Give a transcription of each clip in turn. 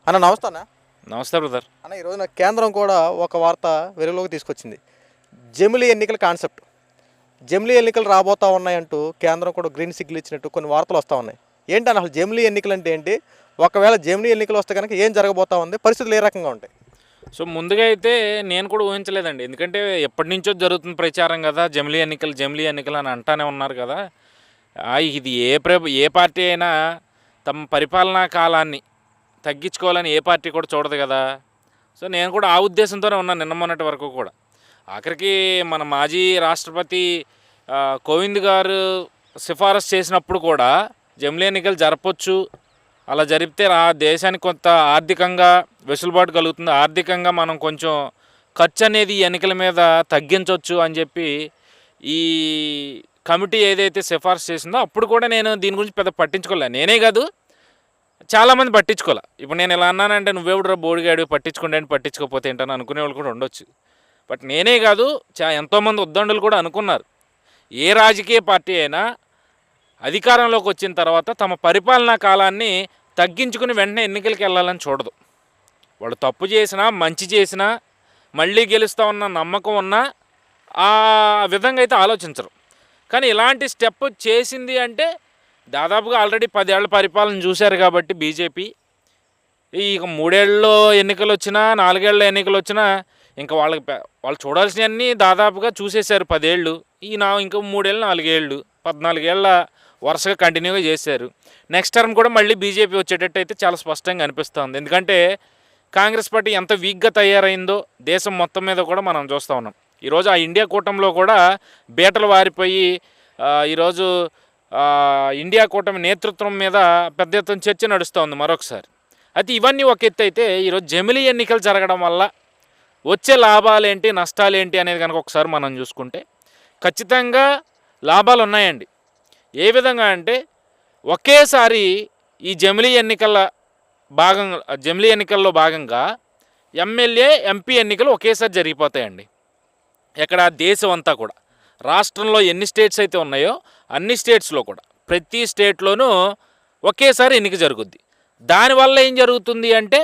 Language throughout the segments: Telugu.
అన్న నమస్తే అన్న. నమస్తే బ్రదర్. అన్న ఈరోజున కేంద్రం కూడా ఒక వార్త వెలుగులోకి తీసుకొచ్చింది. జమిలీ ఎన్నికల కాన్సెప్ట్. జమిలీ ఎన్నికలు రాబోతా ఉన్నాయంటూ కేంద్రం కూడా గ్రీన్ సిగ్నల్ ఇచ్చినట్టు కొన్ని వార్తలు వస్తూ ఉన్నాయి. ఏంటన్న అసలు జమిలీ ఎన్నికలు అంటే ఏంటి? ఒకవేళ జమిలీ ఎన్నికలు వస్తే కనుక ఏం జరగబోతా ఉంది? పరిస్థితులు ఏ రకంగా ఉంటాయి? సో ముందుగా అయితే నేను కూడా ఊహించలేదండి, ఎందుకంటే ఎప్పటి నుంచో జరుగుతున్న ప్రచారం కదా, జమిలీ ఎన్నికలు అని అంటానే ఉన్నారు కదా. ఇది ఏ పార్టీ అయినా తమ పరిపాలనా కాలాన్ని తగ్గించుకోవాలని ఏ పార్టీ కూడా చూడదు కదా. సో నేను కూడా ఆ ఉద్దేశంతోనే ఉన్నాను నిన్న మొన్నటి వరకు కూడా. ఆఖరికి మన మాజీ రాష్ట్రపతి కోవింద్ గారు సిఫారసు చేసినప్పుడు కూడా జమిలీ ఎన్నికలు జరపచ్చు, అలా జరిపితే దేశానికి కొంత ఆర్థికంగా వెసులుబాటు కలుగుతుంది, ఆర్థికంగా మనం కొంచెం ఖర్చు అనేది ఎన్నికల మీద తగ్గించవచ్చు అని చెప్పి ఈ కమిటీ ఏదైతే సిఫారసు చేసిందో అప్పుడు కూడా నేను దీని గురించి పెద్ద పట్టించుకోలే. నేనే కాదు, చాలామంది పట్టించుకోలే. ఇప్పుడు నేను ఇలా అన్నానంటే నువ్వెవడరా బోడిగాడు పట్టించుకుంటే పట్టించుకోకపోతే ఏంటని అనుకునే వాళ్ళు కూడా ఉండొచ్చు. బట్ నేనే కాదు, ఎంతోమంది ఉద్దండులు కూడా అనుకున్నారు. ఏ రాజకీయ పార్టీ అయినా అధికారంలోకి వచ్చిన తర్వాత తమ పరిపాలనా కాలాన్ని తగ్గించుకుని వెంటనే ఎన్నికలకు వెళ్ళాలని చూడదు. వాడు తప్పు చేసినా మంచి చేసినా మళ్ళీ గెలుస్తా ఉన్న నమ్మకం ఉన్నా ఆ విధంగా అయితే ఆలోచించరు. కానీ ఇలాంటి స్టెప్ చేసింది అంటే దాదాపుగా ఆల్రెడీ 10 ఏళ్ల పరిపాలన చూశారు కాబట్టి బీజేపీ ఇక 3 ఏళ్ళలో ఎన్నికలు వచ్చినా 4 ఏళ్ళ ఎన్నికలు వచ్చినా ఇంకా వాళ్ళు చూడాల్సినవన్నీ దాదాపుగా చూసేశారు. 10 ఏళ్ళు ఇంకా 3 ఏళ్ళు 4 ఏళ్ళు 14 ఏళ్ళ వరుసగా కంటిన్యూగా చేశారు. నెక్స్ట్ టర్మ్ కూడా మళ్ళీ బీజేపీ వచ్చేటట్టు అయితే చాలా స్పష్టంగా అనిపిస్తుంది. ఎందుకంటే కాంగ్రెస్ పార్టీ ఎంత వీక్గా తయారైందో దేశం మొత్తం మీద కూడా మనం చూస్తూ ఉన్నాం. ఈరోజు ఆ ఇండియా కూటమిలో కూడా బీటలు వారిపోయి ఈరోజు ఇండియా కూటమి నేతృత్వం మీద పెద్ద ఎత్తున చర్చ నడుస్తోంది మరొకసారి. అయితే ఇవన్నీ ఒక ఎత్తు అయితే ఈరోజు జమిలీ ఎన్నికలు జరగడం వల్ల వచ్చే లాభాలేంటి నష్టాలేంటి అనేది కనుక ఒకసారి మనం చూసుకుంటే ఖచ్చితంగా లాభాలు ఉన్నాయండి. ఏ విధంగా అంటే ఒకేసారి ఈ జమిలీ ఎన్నికల్లో భాగంగా ఎమ్మెల్యే ఎంపీ ఎన్నికలు ఒకేసారి జరిగిపోతాయండి. ఎక్కడ దేశం అంతా కూడా, రాష్ట్రంలో ఎన్ని స్టేట్స్ అయితే ఉన్నాయో అన్ని స్టేట్స్లో కూడా ప్రతి స్టేట్లోనూ ఒకేసారి ఎన్నిక జరుగుద్ది. దానివల్ల ఏం జరుగుతుంది అంటే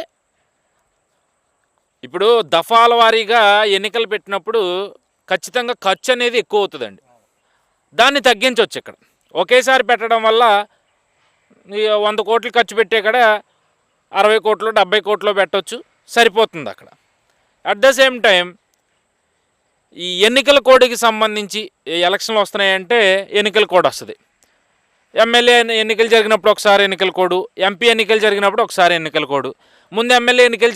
ఇప్పుడు దఫాల వారీగా ఎన్నికలు పెట్టినప్పుడు ఖచ్చితంగా ఖర్చు అనేది ఎక్కువ అవుతుందండి. దాన్ని తగ్గించవచ్చు. ఇక్కడ ఒకేసారి పెట్టడం వల్ల 100 కోట్లు ఖర్చు పెట్టే కాడ 60 కోట్లు 70 కోట్లు పెట్టవచ్చు, సరిపోతుంది అక్కడ. అట్ ద సేమ్ టైం ఈ ఎన్నికల కోడ్కి సంబంధించి ఎలక్షన్లు వస్తున్నాయంటే ఎన్నికల కోడ్ వస్తుంది. ఎమ్మెల్యే ఎన్నికలు జరిగినప్పుడు ఒకసారి ఎన్నికల కోడు, ఎంపీ ఎన్నికలు జరిగినప్పుడు ఒకసారి ఎన్నికల కోడు. ముందు ఎమ్మెల్యే ఎన్నికలు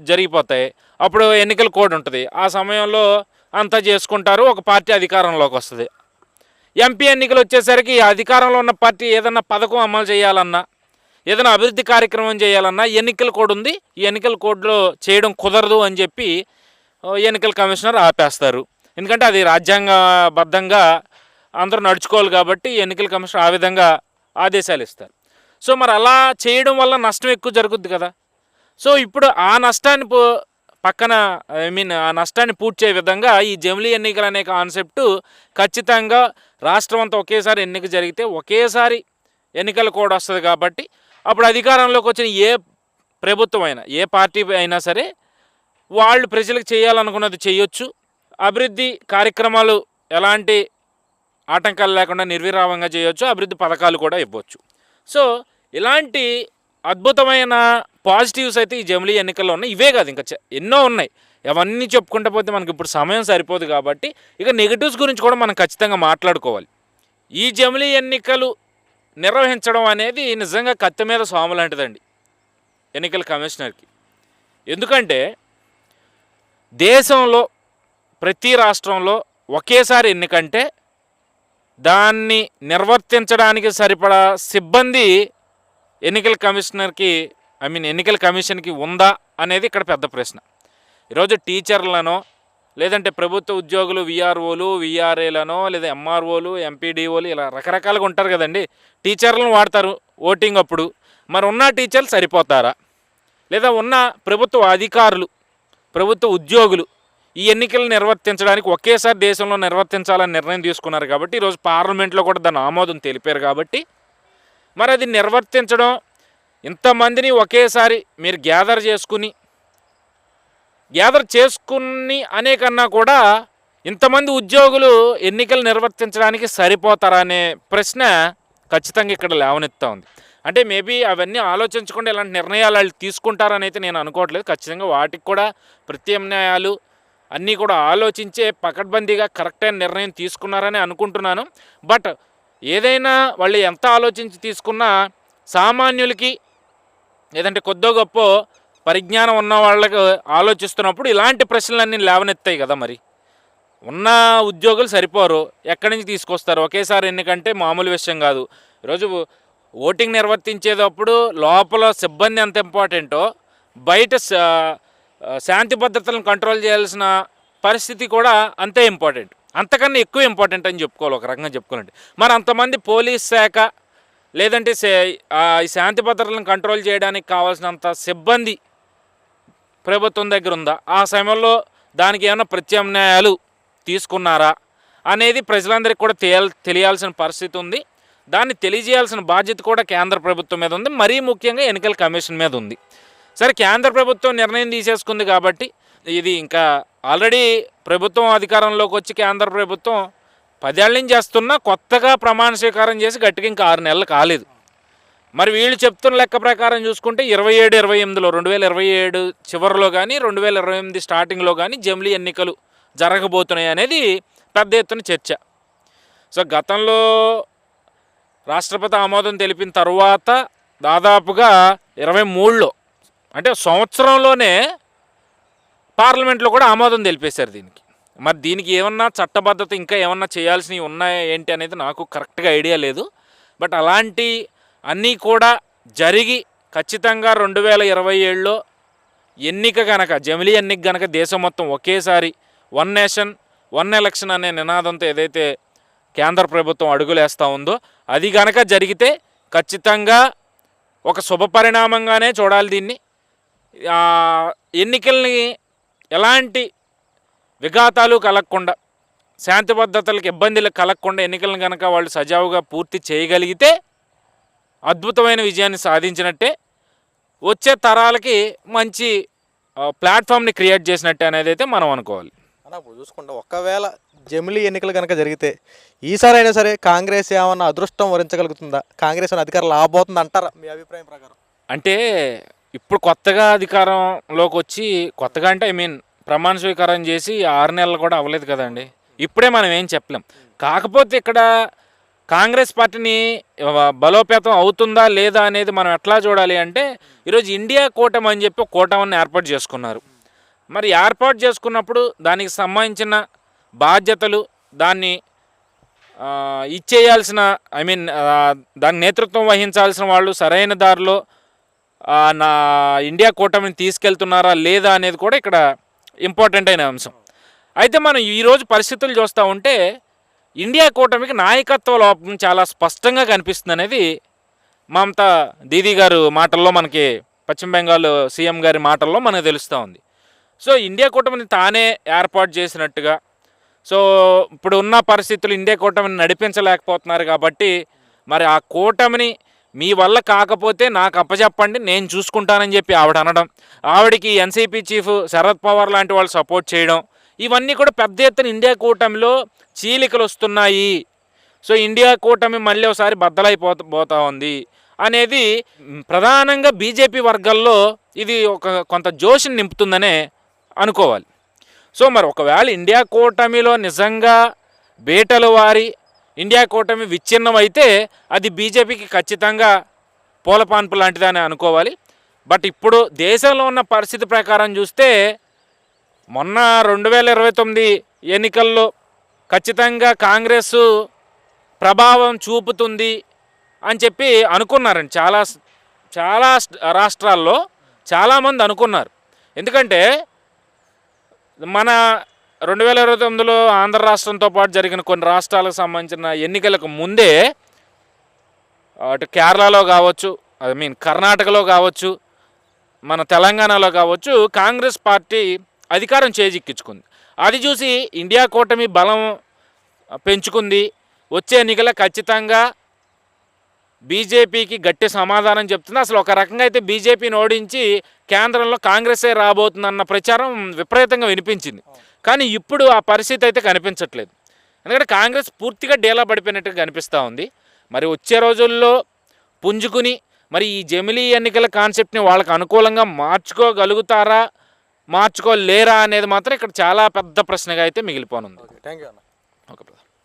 జరిగిపోతాయి, అప్పుడు ఎన్నికల కోడ్ ఉంటుంది. ఆ సమయంలో అంతా చేసుకుంటారు, ఒక పార్టీ అధికారంలోకి వస్తుంది. ఎంపీ ఎన్నికలు వచ్చేసరికి అధికారంలో ఉన్న పార్టీ ఏదన్నా పథకం అమలు చేయాలన్నా ఏదైనా అభివృద్ధి కార్యక్రమం చేయాలన్నా ఎన్నికల కోడ్ ఉంది, ఈ ఎన్నికల కోడ్లో చేయడం కుదరదు అని చెప్పి ఎన్నికల కమిషనర్ ఆపేస్తారు. ఎందుకంటే అది రాజ్యాంగబద్ధంగా అందరూ నడుచుకోవాలి కాబట్టి ఎన్నికల కమిషనర్ ఆ విధంగా ఆదేశాలు ఇస్తారు. సో మరి అలా చేయడం వల్ల నష్టం ఎక్కువ జరుగుద్ది కదా. సో ఇప్పుడు ఆ నష్టాన్ని ఆ నష్టాన్ని పూడ్చే విధంగా ఈ జమిలీ ఎన్నికలు అనే కాన్సెప్టు ఖచ్చితంగా రాష్ట్రం అంతా ఒకేసారి ఎన్నిక జరిగితే ఒకేసారి ఎన్నికల కోడ్ వస్తుంది కాబట్టి అప్పుడు అధికారంలోకి వచ్చిన ఏ ప్రభుత్వం అయినా ఏ పార్టీ అయినా సరే వాళ్ళు ప్రజలకు చేయాలనుకున్నది చేయొచ్చు. అభివృద్ధి కార్యక్రమాలు ఎలాంటి ఆటంకాలు లేకుండా నిర్విరామంగా చేయొచ్చు, అభివృద్ధి పథకాలు కూడా ఇవ్వచ్చు. సో ఇలాంటి అద్భుతమైన పాజిటివ్స్ అయితే ఈ జమిలీ ఎన్నికల్లో ఉన్నాయి. ఇవే కాదు, ఇంకా ఎన్నో ఉన్నాయి. అవన్నీ చెప్పుకుంటూ పోతే మనకి ఇప్పుడు సమయం సరిపోదు కాబట్టి ఇక నెగిటివ్స్ గురించి కూడా మనం ఖచ్చితంగా మాట్లాడుకోవాలి. ఈ జమిలీ ఎన్నికలు నిర్వహించడం అనేది నిజంగా కత్తి మీద స్వాము లాంటిదండి ఎన్నికల కమిషనర్కి. ఎందుకంటే దేశంలో ప్రతి రాష్ట్రంలో ఒకేసారి ఎన్నికంటే దాన్ని నిర్వర్తించడానికి సరిపడా సిబ్బంది ఎన్నికల కమిషన్కి ఉందా అనేది ఇక్కడ పెద్ద ప్రశ్న. ఈరోజు టీచర్లనో లేదంటే ప్రభుత్వ ఉద్యోగులు విఆర్ఓలు విఆర్ఏలనో లేదా ఎంఆర్ఓలు ఎంపీడీఓలు ఇలా రకరకాలుగా ఉంటారు కదండి. టీచర్లను వాడతారు ఓటింగ్ అప్పుడు. మరి ఉన్న టీచర్లు సరిపోతారా? లేదా ఉన్న ప్రభుత్వ అధికారులు ప్రభుత్వ ఉద్యోగులు ఈ ఎన్నికలు నిర్వర్తించడానికి ఒకేసారి దేశంలో నిర్వర్తించాలని నిర్ణయం తీసుకున్నారు కాబట్టి ఈరోజు పార్లమెంట్లో కూడా దాని ఆమోదం తెలిపారు కాబట్టి మరి అది నిర్వర్తించడం ఇంతమందిని ఒకేసారి మీరు గ్యాదర్ చేసుకుని అనే కన్నా కూడా ఇంతమంది ఉద్యోగులు ఎన్నికలు నిర్వర్తించడానికి సరిపోతారా అనే ప్రశ్న ఖచ్చితంగా ఇక్కడ లేవనెత్తా ఉంది. అంటే మేబీ అవన్నీ ఆలోచించకుండా ఇలాంటి నిర్ణయాలు వాళ్ళు తీసుకుంటారని అయితే నేను అనుకోవట్లేదు. ఖచ్చితంగా వాటికి కూడా ప్రత్యామ్నాయాలు అన్నీ కూడా ఆలోచించే పకడ్బందీగా కరెక్ట్ అయిన నిర్ణయం తీసుకున్నారని అనుకుంటున్నాను. బట్ ఏదైనా వాళ్ళు ఎంత ఆలోచించి తీసుకున్నా సామాన్యులకి లేదంటే కొద్దో గొప్ప పరిజ్ఞానం ఉన్న వాళ్ళకి ఆలోచిస్తున్నప్పుడు ఇలాంటి ప్రశ్నలన్నీ లేవనెత్తాయి కదా. మరి ఉన్న ఉద్యోగులు సరిపోరు, ఎక్కడి నుంచి తీసుకొస్తారు? ఒకేసారి ఎన్నికంటే మామూలు విషయం కాదు. ఈరోజు ఓటింగ్ నిర్వర్తించేటప్పుడు లోపల సిబ్బంది ఎంత ఇంపార్టెంటో బయట శాంతి భద్రతలను కంట్రోల్ చేయాల్సిన పరిస్థితి కూడా అంతే ఇంపార్టెంట్, అంతకన్నా ఎక్కువ ఇంపార్టెంట్ అని చెప్పుకోవాలి, ఒక రకంగా చెప్పుకోవాలంటే. మరి అంతమంది పోలీస్ శాఖ లేదంటే ఈ శాంతి భద్రతలను కంట్రోల్ చేయడానికి కావాల్సినంత సిబ్బంది ప్రభుత్వం దగ్గర ఉందా? ఆ సమయంలో దానికి ఏమైనా ప్రత్యామ్నాయాలు తీసుకున్నారా అనేది ప్రజలందరికీ కూడా తెలియాల్సిన పరిస్థితి ఉంది. దాన్ని తెలియజేయాల్సిన బాధ్యత కూడా కేంద్ర ప్రభుత్వం మీద ఉంది, మరీ ముఖ్యంగా ఎన్నికల కమిషన్ మీద ఉంది. సరే, కేంద్ర ప్రభుత్వం నిర్ణయం తీసేసుకుంది కాబట్టి ఇది ఇంకా ఆల్రెడీ ప్రభుత్వం అధికారంలోకి వచ్చి కేంద్ర ప్రభుత్వం 10 ఏళ్ళ నుంచి చేస్తున్నా కొత్తగా ప్రమాణ స్వీకారం చేసి గట్టిగా ఇంకా 6 నెలలు కాలేదు. మరి వీళ్ళు చెప్తున్న లెక్క ప్రకారం చూసుకుంటే 27-28లో 2027 చివరిలో కానీ 2028 స్టార్టింగ్లో కానీ జమిలీ ఎన్నికలు జరగబోతున్నాయి అనేది పెద్ద ఎత్తున చర్చ. సో గతంలో రాష్ట్రపతి ఆమోదం తెలిపిన తర్వాత దాదాపుగా 23లో అంటే సంవత్సరంలోనే పార్లమెంట్లో కూడా ఆమోదం తెలిపేశారు దీనికి. మరి దీనికి ఏమన్నా చట్టబద్ధత ఇంకా ఏమన్నా చేయాల్సినవి ఉన్నాయా ఏంటి అనేది నాకు కరెక్ట్గా ఐడియా లేదు. బట్ అలాంటి అన్నీ కూడా జరిగి ఖచ్చితంగా 2027లో ఎన్నిక గనక జమిలీ ఎన్నిక గనక దేశం మొత్తం ఒకేసారి 1 నేషన్ 1 ఎలక్షన్ అనే నినాదంతో ఏదైతే కేంద్ర ప్రభుత్వం అడుగులేస్తూ ఉందో అది గనక జరిగితే ఖచ్చితంగా ఒక శుభ పరిణామంగానే చూడాలి దీన్ని. ఎన్నికల్ని ఎలాంటి విఘాతాలు కలగకుండా, శాంతి భద్రతలకు ఇబ్బందులు కలగకుండా ఎన్నికలను కనుక వాళ్ళు సజావుగా పూర్తి చేయగలిగితే అద్భుతమైన విజయాన్ని సాధించినట్టే, వచ్చే తరాలకి మంచి ప్లాట్ఫామ్ని క్రియేట్ చేసినట్టే అనేది అయితే మనం అనుకోవాలి. అన్న చూసుకుంటే ఒకవేళ జమిలీ ఎన్నికలు కనుక జరిగితే ఈసారి అయినా సరే కాంగ్రెస్ ఏమన్నా అదృష్టం వరించగలుగుతుందా? కాంగ్రెస్ అని అధికారం లాభోతుంది అంటారా మీ అభిప్రాయం ప్రకారం? అంటే ఇప్పుడు కొత్తగా అధికారంలోకి వచ్చి కొత్తగా అంటే ప్రమాణ స్వీకారం చేసి 6 నెలలు కూడా అవ్వలేదు కదండి. ఇప్పుడే మనం ఏం చెప్పలేం. కాకపోతే ఇక్కడ కాంగ్రెస్ పార్టీని బలోపేతం అవుతుందా లేదా అనేది మనం ఎట్లా చూడాలి అంటే, ఈరోజు ఇండియా కూటమి అని చెప్పి కూటమిని ఏర్పాటు చేసుకున్నారు. మరి ఏర్పాటు చేసుకున్నప్పుడు దానికి సంబంధించిన బాధ్యతలు, దాన్ని ఇచ్చేయాల్సిన దాని నేతృత్వం వహించాల్సిన వాళ్ళు సరైన దారిలో నా ఇండియా కూటమిని తీసుకెళ్తున్నారా లేదా అనేది కూడా ఇక్కడ ఇంపార్టెంట్ అయిన అంశం. అయితే మనం ఈరోజు పరిస్థితులు చూస్తూ ఉంటే ఇండియా కూటమికి నాయకత్వ లోపం చాలా స్పష్టంగా కనిపిస్తుంది అనేది మమతా దీదీ గారు మాటల్లో, మనకి పశ్చిమ బెంగాల్ సీఎం గారి మాటల్లో మనకు తెలుస్తూ ఉంది. సో ఇండియా కూటమిని తానే ఏర్పాటు చేసినట్టుగా, సో ఇప్పుడు ఉన్న పరిస్థితులు ఇండియా కూటమిని నడిపించలేకపోతున్నారు కాబట్టి మరి ఆ కూటమిని మీ వల్ల కాకపోతే నాకు అప్పచెప్పండి, నేను చూసుకుంటానని చెప్పి ఆవిడ అనడం, ఆవిడకి ఎన్సీపీ చీఫ్ శరద్ పవార్ లాంటి వాళ్ళు సపోర్ట్ చేయడం, ఇవన్నీ కూడా పెద్ద ఎత్తున ఇండియా కూటమిలో చీలికలు వస్తున్నాయి. సో ఇండియా కూటమి మళ్ళీ ఒకసారి బద్దలైపోతా ఉంది అనేది ప్రధానంగా బీజేపీ వర్గాల్లో ఇది కొంత జోష్ని నింపుతుందనే అనుకోవాలి. సో మరి ఒకవేళ ఇండియా కూటమిలో నిజంగా బేటలు వారి ఇండియా కూటమి విచ్ఛిన్నం అయితే అది బీజేపీకి ఖచ్చితంగా పూలపాన్పు లాంటిదని అనుకోవాలి. బట్ ఇప్పుడు దేశంలో ఉన్న పరిస్థితి ప్రకారం చూస్తే మొన్న 2029 ఎన్నికల్లో ఖచ్చితంగా కాంగ్రెస్ ప్రభావం చూపుతుంది అని చెప్పి అనుకున్నారండి. చాలా రాష్ట్రాల్లో చాలామంది అనుకున్నారు. ఎందుకంటే మన 2029లో ఆంధ్ర రాష్ట్రంతో పాటు జరిగిన కొన్ని రాష్ట్రాలకు సంబంధించిన ఎన్నికలకు ముందే అటు కేరళలో కావచ్చు, కర్ణాటకలో కావచ్చు, మన తెలంగాణలో కావచ్చు, కాంగ్రెస్ పార్టీ అధికారం చేజిక్కించుకుంది. అది చూసి ఇండియా కూటమి బలం పెంచుకుంది. వచ్చే ఎన్నికల ఖచ్చితంగా బీజేపీకి గట్టి సమాధానం చెప్తుంది. అసలు ఒక రకంగా అయితే బీజేపీని ఓడించి కేంద్రంలో కాంగ్రెసే రాబోతుందన్న ప్రచారం విపరీతంగా వినిపించింది. కానీ ఇప్పుడు ఆ పరిస్థితి అయితే కనిపించట్లేదు. ఎందుకంటే కాంగ్రెస్ పూర్తిగా డేలా పడిపోయినట్టుగా కనిపిస్తూ ఉంది. మరి వచ్చే రోజుల్లో పుంజుకుని మరి ఈ జమిలీ ఎన్నికల కాన్సెప్ట్ని వాళ్ళకి అనుకూలంగా మార్చుకోగలుగుతారా, మార్చుకోలేరా అనేది మాత్రం ఇక్కడ చాలా పెద్ద ప్రశ్నగా అయితే మిగిలిపోనుంది. థ్యాంక్ యూ అన్న. ఓకే.